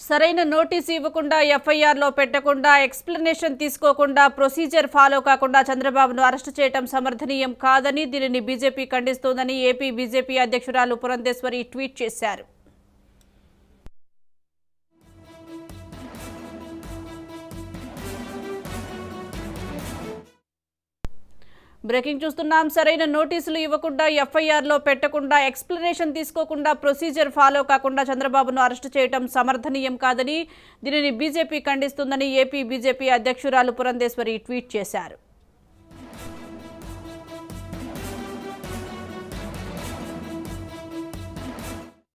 సరైన నోటీసు ఇవ్వకుండా ఎఫ్ఐఆర్లో పెట్టకుండా ఎక్స్‌ప్లనేషన్ తీసుకోకుండా ప్రొసీజర్ ఫాలో కాకుండా చంద్రబాబును అరెస్టు చేయడం సమర్థనీయం కాదని దీనిని బీజేపీ ఖండిస్తోందని ఏపీ బీజేపీ అధ్యక్షురాలు పురంధేశ్వరి ట్వీట్ చేశారు. బ్రేకింగ్ చూస్తున్నాం. సరైన నోటీసులు ఇవ్వకుండా ఎఫ్ఐఆర్లో పెట్టకుండా ఎక్స్‌ప్లనేషన్ తీసుకోకుండా ప్రొసీజర్ ఫాలో కాకుండా చంద్రబాబును అరెస్టు చేయడం సమర్థనీయం కాదని దీనిని బీజేపీ ఖండిస్తుందని ఏపీ బీజేపీ అధ్యక్షురాలు పురంధేశ్వరి ట్వీట్ చేశారు.